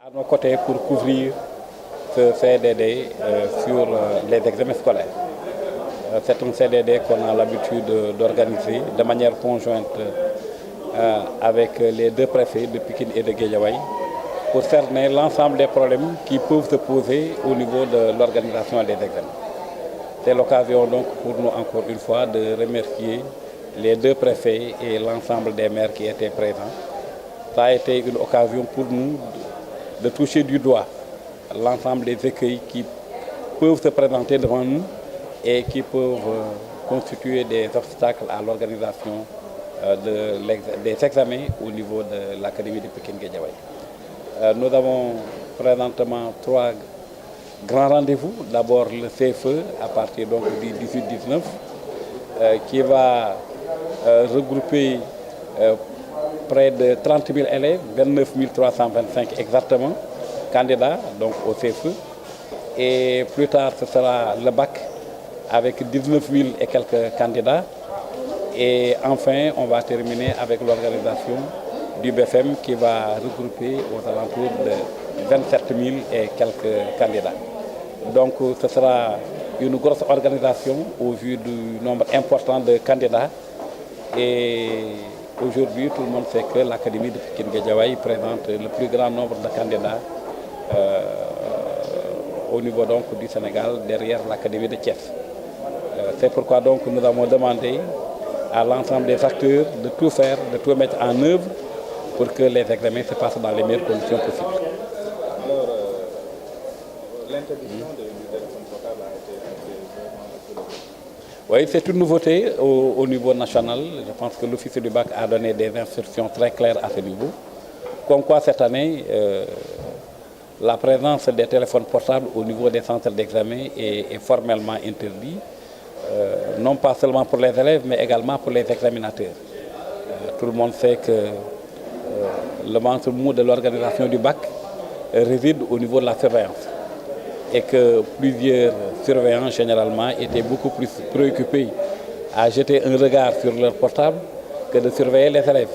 À nos côtés pour couvrir ce CDD sur les examens scolaires. C'est un CDD qu'on a l'habitude d'organiser de manière conjointe avec les deux préfets de Pikine et de Guédiawaye pour cerner l'ensemble des problèmes qui peuvent se poser au niveau de l'organisation des examens. C'est l'occasion donc pour nous encore une fois de remercier les deux préfets et l'ensemble des maires qui étaient présents. Ça a été une occasion pour nous de toucher du doigt l'ensemble des écueils qui peuvent se présenter devant nous et qui peuvent constituer des obstacles à l'organisation des examens au niveau de l'Académie de Pikine-Guédiawaye. Nous avons présentement trois grands rendez-vous. D'abord le CFE à partir donc du 18-19 qui va regrouper près de 30 000 élèves, 29 325 exactement, candidats donc au CFE. Et plus tard, ce sera le bac avec 19 000 et quelques candidats. Et enfin, on va terminer avec l'organisation du BFM qui va regrouper aux alentours de 27 000 et quelques candidats. Donc ce sera une grosse organisation au vu du nombre important de candidats. Et aujourd'hui, tout le monde sait que l'Académie de Pikine-Guédiawaye présente le plus grand nombre de candidats au niveau donc du Sénégal, derrière l'Académie de Thiès. C'est pourquoi donc nous avons demandé à l'ensemble des acteurs de tout faire, de tout mettre en œuvre pour que les examens se passent dans les meilleures conditions possibles. Alors, l'interdiction du téléphone portable a été vraiment. Oui, c'est une nouveauté au niveau national. Je pense que l'officier du bac a donné des instructions très claires à ce niveau. Comme quoi cette année, la présence des téléphones portables au niveau des centres d'examen est formellement interdite, non pas seulement pour les élèves, mais également pour les examinateurs. Tout le monde sait que le ventre mou de l'organisation du bac réside au niveau de la surveillance et que plusieurs surveillants généralement étaient beaucoup plus préoccupés à jeter un regard sur leur portable que de surveiller les élèves.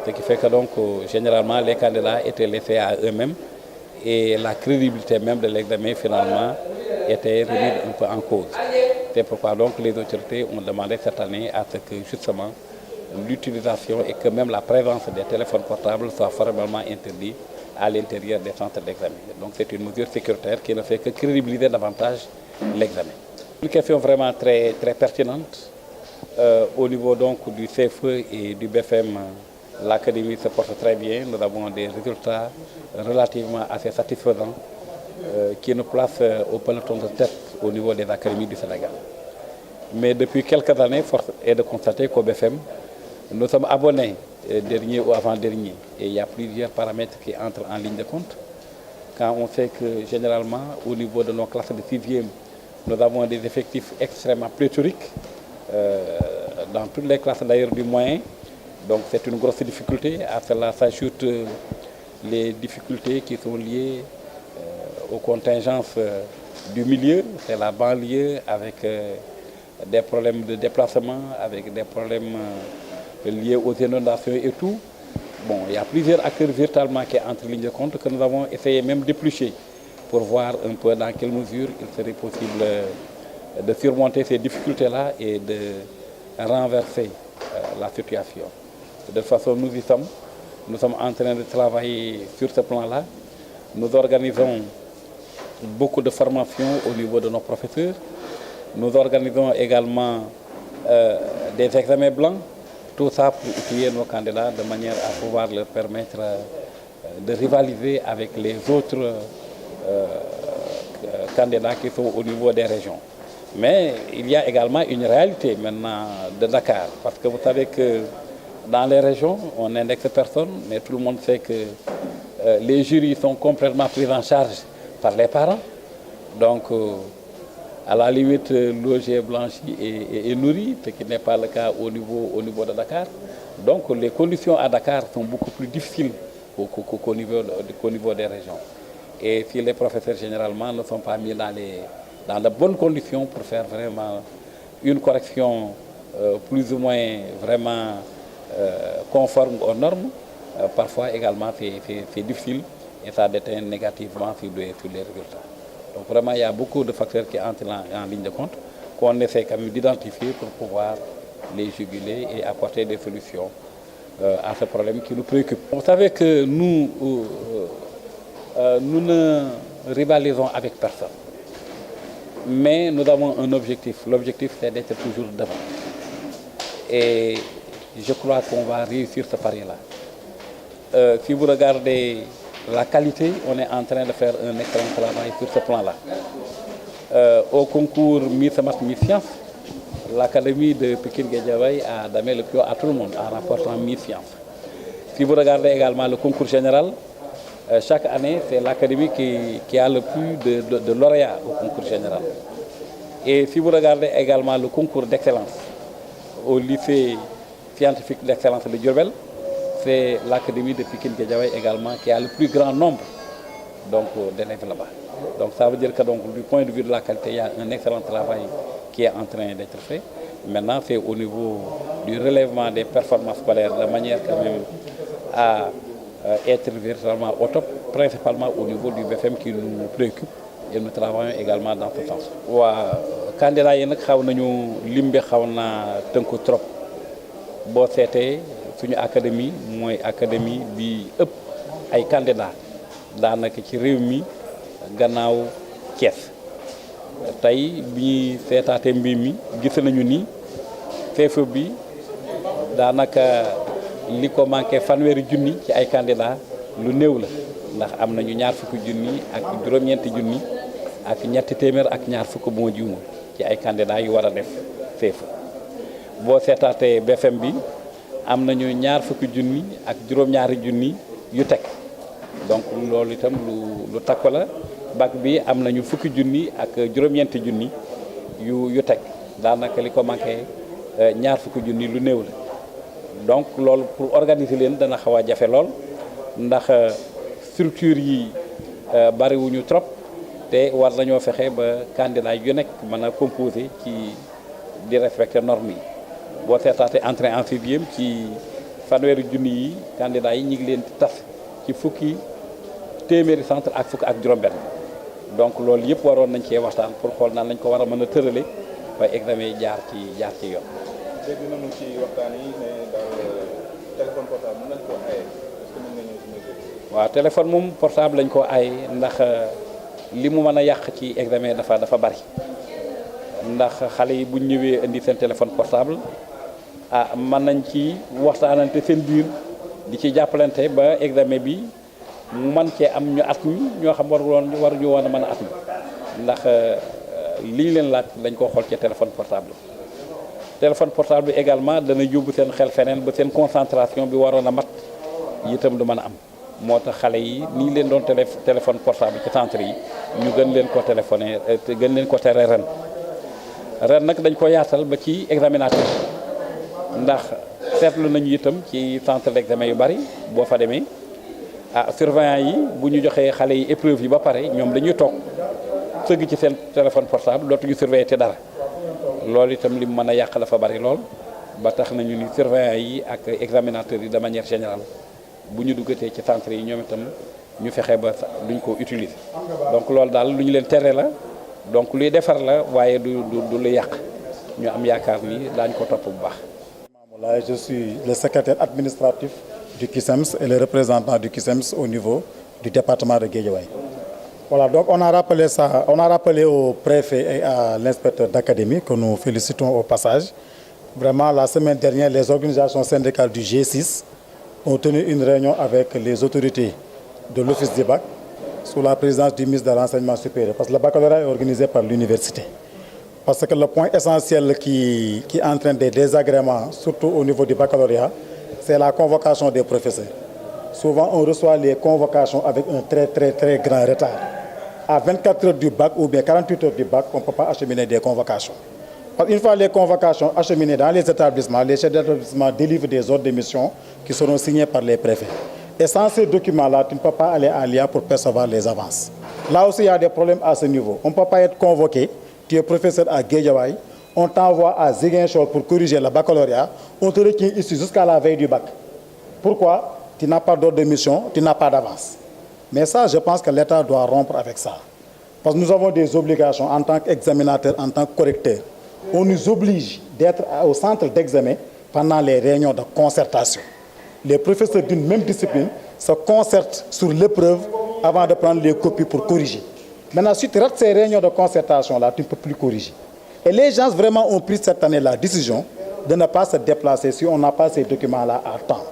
Ce qui fait que donc généralement les candidats étaient laissés à eux-mêmes et la crédibilité même de l'examen finalement était remise un peu en cause. C'est pourquoi donc les autorités ont demandé cette année à ce que justement l'utilisation et que même la présence des téléphones portables soit formellement interdite à l'intérieur des centres d'examen. Donc c'est une mesure sécuritaire qui ne fait que crédibiliser davantage l'examen. Une question vraiment très, très pertinente. Au niveau donc du CFE et du BFM, l'Académie se porte très bien. Nous avons des résultats relativement assez satisfaisants qui nous placent au peloton de tête au niveau des académies du Sénégal. Mais depuis quelques années, force est de constater qu'au BFM, nous sommes abonnés dernier ou avant-dernier. Et il y a plusieurs paramètres qui entrent en ligne de compte. Quand on sait que généralement, au niveau de nos classes de 6e, nous avons des effectifs extrêmement pléthoriques, dans toutes les classes d'ailleurs du moyen. Donc c'est une grosse difficulté. À cela s'ajoutent les difficultés qui sont liées aux contingences du milieu, c'est la banlieue avec des problèmes de déplacement, avec des problèmes liés aux inondations et tout. Bon, il y a plusieurs acteurs virtuellement qui entrent en ligne de compte que nous avons essayé même d'éplucher pour voir un peu dans quelle mesure il serait possible de surmonter ces difficultés-là et de renverser la situation. De toute façon, nous y sommes. Nous sommes en train de travailler sur ce plan-là. Nous organisons beaucoup de formations au niveau de nos professeurs. Nous organisons également des examens blancs. Tout ça pour outiller nos candidats de manière à pouvoir leur permettre de rivaliser avec les autres candidats qui sont au niveau des régions. Mais il y a également une réalité maintenant de Dakar, parce que vous savez que dans les régions, on n'indexe personne, mais tout le monde sait que les jurys sont complètement pris en charge par les parents. Donc, à la limite, logé, blanchi et nourri, ce qui n'est pas le cas au niveau de Dakar. Donc, les conditions à Dakar sont beaucoup plus difficiles qu'au niveau des régions. Et si les professeurs, généralement, ne sont pas mis dans de bonnes conditions pour faire vraiment une correction plus ou moins vraiment conforme aux normes, parfois également c'est difficile et ça déteint négativement sur les résultats. Donc vraiment, il y a beaucoup de facteurs qui entrent en ligne de compte qu'on essaie quand même d'identifier pour pouvoir les juguler et apporter des solutions à ce problème qui nous préoccupe. Vous savez que nous ne rivalisons avec personne, mais nous avons un objectif. L'objectif, c'est d'être toujours devant. Et je crois qu'on va réussir ce pari-là. Si vous regardez la qualité, on est en train de faire un excellent travail sur ce plan-là. Au concours Miss Math Miss Science, l'Académie de Pikine-Guédiawaye a donné le pion à tout le monde en remportant Miss Science. Si vous regardez également le concours général, chaque année, c'est l'Académie qui a le plus de lauréats au concours général. Et si vous regardez également le concours d'excellence au lycée scientifique d'excellence de Diourbel, c'est l'Académie de Pikine-Guédiawaye également qui a le plus grand nombre d'élèves là-bas. Donc ça veut dire que donc, du point de vue de la qualité, il y a un excellent travail qui est en train d'être fait. Maintenant, c'est au niveau du relèvement des performances scolaires de manière quand même à être véritablement au top, principalement au niveau du BFM qui nous préoccupe et nous travaillons également dans ce sens. waa candidat yi nag xaw nañu lim bi xaw naa tënku trop boo seetee suñu académie mooy académie bi ëpp ay candidats daanaka ci réew mi gannaaw Thiès tey bi ñuy seetaatee mbir mi gis nañu ni CFEE bi daanaka li ko manqué fanweeri junni ci ay candidats lu néew la ndax am nañu ñaar fukki junni ak juróom-ñeenti junni ak ñetti téeméer ak ñaar fukk bu ma juumul ci ay candidats yu war a def CFEE boo seetaatee BFM bi am nañu ñaar fukki junni ak juróom-ñaari junni yu teg donc loolu itam lu takku la bac bi am nañu fukki junni ak juróom-ñeenti junni yu teg daanaka li ko manqué ñaar fukki junni lu néew la donc loolu pour organiser leen dana xaw a jafe lool ndax structure yi bariwuñu trop te war nañoo fexe ba candidat yu nekk mën a composé ci di respecter normes yi boo seetaatee entrée en sixième ci fanweeri junni yi candidat yi ñu ngi leen di tas ci fukki téeméeri centre ak fukk ak juróom-benn donc loolu yëpp waroon nañ cee waxtaan pour xool naan lañ ko war a mën a tërale ba examen yi jaar ci yoon. dégg nañu ci waxtaan yi ne daal téléphone portable mën nañ ko aaye est-ce que mën nga ñëw ci mesure. waaw téléphone moom portable lañ ko aaye ndax li mu mën a yàq ci examen dafa bari ndax xale yi bu ñëwee indi seen téléphone portable mën nañ ci waxtaanante seen biir di ci jàppalante ba examen bi mu mën cee am ñu at mi ñoo xam waruñu woon a mën a at mi ndax lii leen laaj dañ koo xool ci téléphone portable. téléphone portable bi également dana yóbbu seen xel feneen ba seen concentration bi waroon a mat itam du mën a am moo tax xale yi nii leen doon téléphone portable ci centre yi ñu gën leen ko téléphoné gën leen ko tere ren nag dañ ko yaatal ba ci examinateur ndax seetlu nañu itam ci centre d'examen yu bari boo fa demee surveillant yi bu ñu joxee xale yi épreuve yi ba pare ñoom dañuy toog sëgg ci seen téléphone portable dootuñu surveiller te dara loolu itam li mu mën a yàq dafa bari lool ba tax nañu ni surveillant yi ak examinateurs yi de manière générale bu ñu duggatee ci centre yi ñoom itam ñu fexe ba duñ ko utiliser donc loolu daal lu ñu leen tere la donc luy defar la waaye du lu yàq ñu am yaakaar ni daañu ko topp bu baax. Je suis le secrétaire administratif du CUSEMS et le représentant du CUSEMS au niveau du département de Guédiawaye. Voilà, donc on a rappelé au préfet et à l'inspecteur d'académie que nous félicitons au passage. Vraiment, la semaine dernière, les organisations syndicales du G6 ont tenu une réunion avec les autorités de l'Office du bac sous la présidence du ministre de l'Enseignement supérieur, parce que le baccalauréat est organisé par l'université. Parce que le point essentiel qui entraîne des désagréments, surtout au niveau du baccalauréat, c'est la convocation des professeurs. Souvent, on reçoit les convocations avec un très grand retard. À 24 heures du bac ou bien 48 heures du bac, on ne peut pas acheminer des convocations. Parce qu'une fois les convocations acheminées dans les établissements, les chefs d'établissement délivrent des ordres de mission qui seront signés par les préfets. Et sans ces documents-là, tu ne peux pas aller à l'IA pour percevoir les avances. Là aussi, il y a des problèmes à ce niveau. On ne peut pas être convoqué, tu es professeur à Guédiawaye, on t'envoie à Ziguinchor pour corriger le baccalauréat, on te retient ici jusqu'à la veille du bac. Pourquoi? Tu n'as pas d'ordre de mission, tu n'as pas d'avance. Mais ça, je pense que l'État doit rompre avec ça. Parce que nous avons des obligations en tant qu'examinateur, en tant que correcteur. On nous oblige d'être au centre d'examen pendant les réunions de concertation. Les professeurs d'une même discipline se concertent sur l'épreuve avant de prendre les copies pour corriger. Maintenant, si tu rates ces réunions de concertation-là, tu ne peux plus corriger. Et les gens vraiment ont pris cette année la décision de ne pas se déplacer si on n'a pas ces documents-là à temps.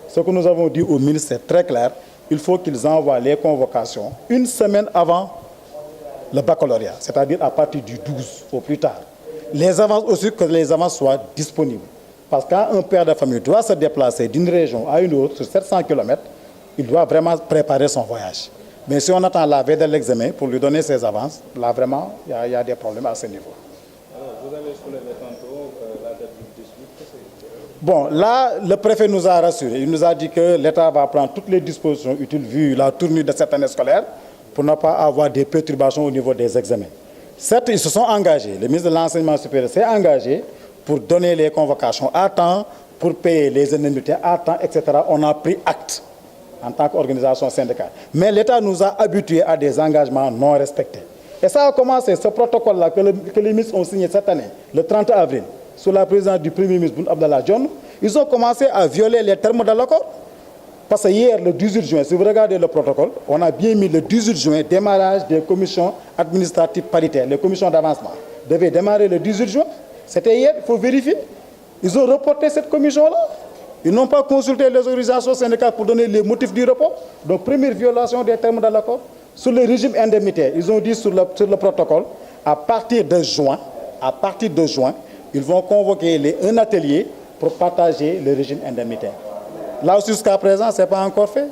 Ce que nous avons dit au ministre, c'est très clair. Il faut qu'ils envoient les convocations une semaine avant le baccalauréat, c'est-à-dire à partir du 12 au plus tard. Les avances aussi, que les avances soient disponibles. Parce que quand un père de famille doit se déplacer d'une région à une autre sur 700 km, il doit vraiment préparer son voyage. Mais si on attend la veille de l'examen pour lui donner ses avances, là vraiment, il y a des problèmes à ce niveau. Alors, vous avez soulevé tantôt la date du 18. Bon, là, le préfet nous a rassurés. Il nous a dit que l'État va prendre toutes les dispositions utiles vu la tournure de cette année scolaire pour ne pas avoir des perturbations au niveau des examens. Certes, ils se sont engagés. Le ministre de l'Enseignement supérieur s'est engagé pour donner les convocations à temps, pour payer les indemnités à temps, etc. On a pris acte en tant qu'organisation syndicale. Mais l'État nous a habitués à des engagements non respectés. Et ça a commencé, ce protocole-là que les ministres ont signé cette année, le 30 avril, sous la présidence du Premier ministre Boun Abdallah Dionne, ils ont commencé à violer les termes de l'accord. Parce que hier, le 18 juin, si vous regardez le protocole, on a bien mis le 18 juin, démarrage des commissions administratives paritaires, les commissions d'avancement, devaient démarrer le 18 juin. C'était hier, il faut vérifier. Ils ont reporté cette commission-là. Ils n'ont pas consulté les organisations syndicales pour donner les motifs du report. Donc, première violation des termes de l'accord. Sur le régime indemnitaire, ils ont dit sur le protocole, à partir de juin, ils vont convoquer un atelier pour partager le régime indemnitaire. Là aussi, jusqu'à présent, ce n'est pas encore fait.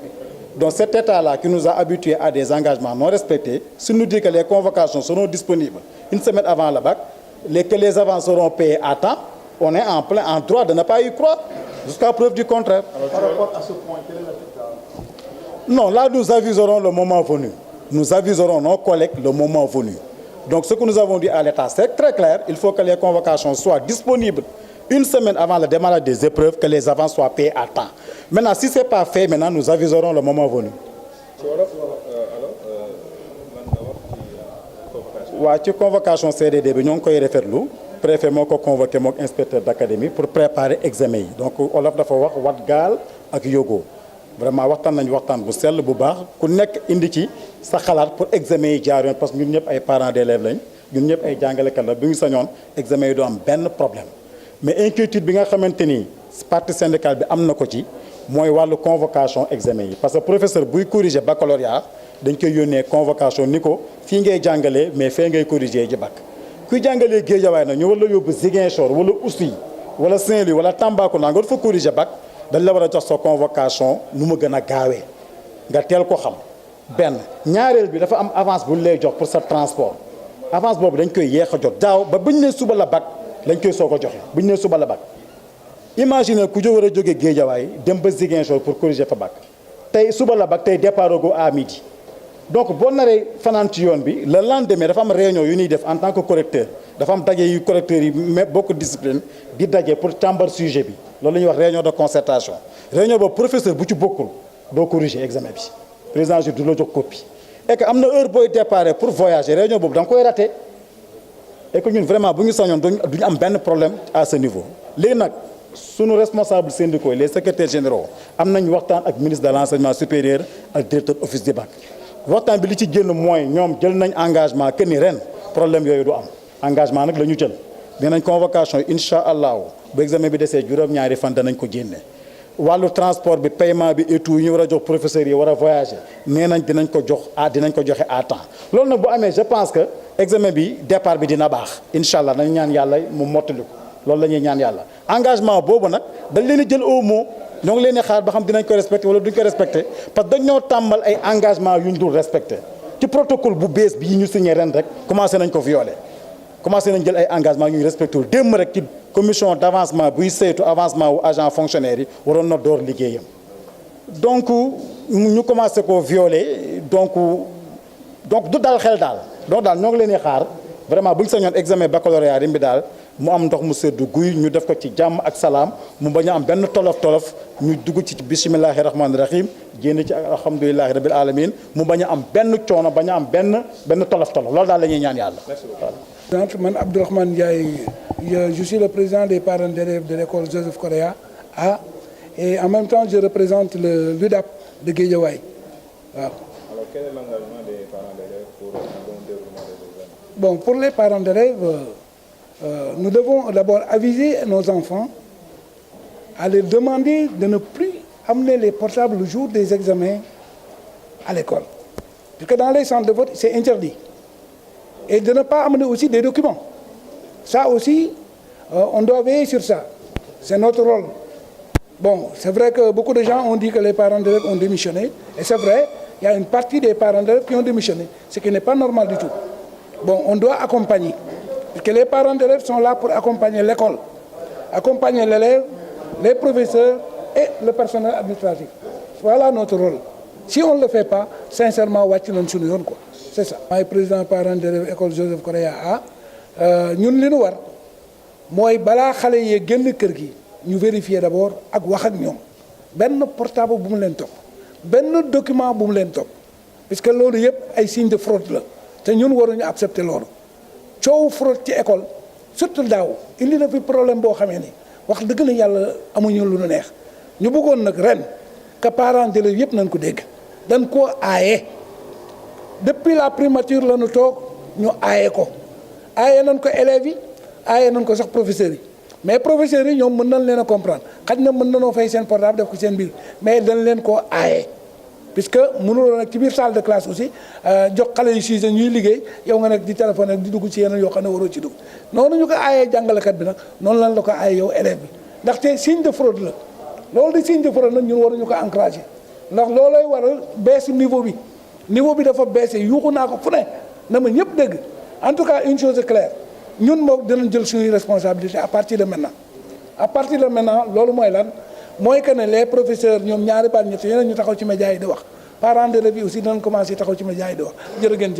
Donc cet État-là qui nous a habitués à des engagements non respectés, s'il nous dit que les convocations seront disponibles une semaine avant le bac, que les avances seront payées à temps, on est en droit de ne pas y croire, jusqu'à preuve du contraire. Alors, par rapport à ce point, quel est le Non, là, nous aviserons le moment venu. Nous aviserons nos collègues le moment venu. Donc ce que nous avons dit à l'État, c'est très clair, il faut que les convocations soient disponibles une semaine avant le démarrage des épreuves, que les avances soient payées à temps. Maintenant, si ce n'est pas fait, maintenant, nous aviserons le moment venu. waaw ci convocation CDD bi ñoo ngi koy rafetlu préfet moo ko convoqué mook inspecteur d'académie pour préparer examen yi donc olof dafa wax wat gaal ak yógoo vraiment waxtaan nañu waxtaan bu sell bu baax ku nekk indi ci sa xalaat pour examen yi jaar yoon parce que ñun ñëpp ay parents d'élèves lañ ñun ñëpp ay jàngalekat la bi ñu sañoon examen yi doo am benn problème mais inquiétude bi nga xamante ni partie syndicale bi am na ko ci mooy wàllu convocation examen yi parce que professeur buy corriger baccalauréat dañ koy yónnee convocation ni ko fii ngay jàngalee mais fee ngay corriger ji bac kuy jàngalee Guédiawaye nag ñu war la yóbbu Ziguinchor wala Oussouye wala Saint-Louis wala Tambacounda nga fa corriger bac dañ la war a jox sa convocation nu mu gën a gaawee nga teel ko xam benn ñaareel bi dafa am avance bu ñu lay jox pour sa transport avance boobu dañ koy yéex a jot daaw ba bu ñu nee suba la bac lañ koy soog a joxe bu ñu nee suba la bac imagine ku war a jógee Guédiawaye dem ba Ziguinchor pour corriger fa bac tey suba la bac tey départ go à midi donc boo naree fanaan ci yoon bi le lendemain dafa am réunion yu ñuy def en tant que correcteur dafa am daje yu correcteurs yi mais bokk discipline di daje pour càmbar sujet bi loolu la ñuy wax réunion de concertation réunion boobu professeur bu ci bokkul doo corriger examen bi président du la jox copie et que am na heure booy départ pour voyager réunion boobu da nga koy raté et que ñun vraiment bu ñu sañoon duñu am benn problème à ce niveau léegi nag sunu responsables syndicaux les secrétaires généraux am nañ waxtaan ak ministre de l'enseignement supérieur ak directeur office du bac waxtaan bi li ci génn mooy ñoom jël nañ engagement que ni ren problème yooyu du am engagement nag la ñu jël dinañ convocation incha allahu bu examen bi desee juróom-ñaari fan danañ ko génne wàllu transport bi paiement bi et tout yi ñu war a jox professeurs yi war a voyager nee nañ dinañ ko joxe à temps loolu nag bu amee je pense que examen bi départ bi dina baax incha allah dañ ñaan yàlla mu mottali ko loolu la ñuy ñaan yàlla engagement boobu nag dañ leen di jël au mot ñoo ngi leen di xaar ba xam dinañ ko respecté wala duñ ko respecté parce que dañoo tàmbal ay engagement yu ñu dul respecté ci protocole bu bees bi ñu signé ren rek commencé nañ ko violer commencé nañ jël ay engagement yu ñu respecté wul démb rek ci commission d'avancement buy saytu avancement wu agent fonctionnaire yi waroon na door liggéeyam donc ñu commencé ko violer donc du dal xel daal donc daal ñoo ngi leen di xaar vraiment bu ñu sañoon examen baccalauréat bi daal mu am ndox mu seddu guy ñu def ko ci jàmm ak salaam mu bañ a am benn tolof-tolof ñu dugg ci bisimillahi rahmaani rahim génn ci alhamdulilahi rabil alamin mu bañ a am benn coono bañ a am benn tolof-tolof loolu daal la ñuy ñaan yàlla. Man Abdourahmane Ndiaye, je suis le président des parents d'élèves de l'école Joseph Correa A et en même temps je représente l'UDAP de Guédiawaye. Alors quel est l'engagement des parents d'élèves pour le bon déroulement des examens? Bon, pour les parents d'élèves, nous devons d'abord aviser nos enfants à leur demander de ne plus amener les portables le jour des examens à l'école. Parce que dans les centres de vote, c'est interdit. Et de ne pas amener aussi des documents. Ça aussi, on doit veiller sur ça. C'est notre rôle. Bon, c'est vrai que beaucoup de gens ont dit que les parents d'élèves ont démissionné. Et c'est vrai, il y a une partie des parents d'élèves qui ont démissionné. Ce qui n'est pas normal du tout. Bon, on doit accompagner. Parce que les parents d'élèves sont là pour accompagner l'école. Accompagner l'élève, les professeurs et le personnel administratif. Voilà notre rôle. Si on ne le fait pas, sincèrement, quoi. C'est ça. Je suis président parent de l'école Joseph Correa A. Nous, li ñu war mooy balaa xale yee génn kër gi ñu vérifier d'abord ak wax ak ñoom benn portable bu mu leen topp benn document bu mu leen topp parce que loolu yëpp ay signe de fraude la te ñun waruñu accepter loolu coow fraude ci école surtout daaw indi na fi problème boo xamee ni wax dëgg na yàlla amuñu lu nu neex ñu bëggoon nag ren que parents d'élèves yëpp nañ ko dégg dañ koo aaye. Depuis la primature la ñu toog ñu aaye ko aaye nañ ko élèves yi aaye nañ ko sax professeurs yi mais professeurs yi ñoom mën nañ leen a comprendre xaj na mën nañoo fay seen portable def ko seen biir mais dañ leen koo aaye puisque mënuloo nag ci biir salle de classe aussi jox xale yu siise ñuy liggéey yow nga nekk di téléphone ak di dugg ci yeneen yoo xam ne waroo ci dugg noonu ñu ko aayee jàngalekat bi nag noonu lan la ko aaye yow élève bi ndaxte signe de fraude la loolu di signe de fraude nag ñun waruñu ko encourager ndax loolooy waral baisse niveau bi dafa baissé yuuxu naa ko fu ne na ma ñëpp dégg en tout cas une chose est claire ñun moom dinañ jël suñuy responsabilité à partir de maintenant loolu mooy lan mooy que ne les professeurs ñoom ñaari baat ñett yeneen ñu taxaw ci médias yi di wax parents d'élèves yi aussi dinañ commencé taxaw ci médias yi di wax jërë ngeen jëf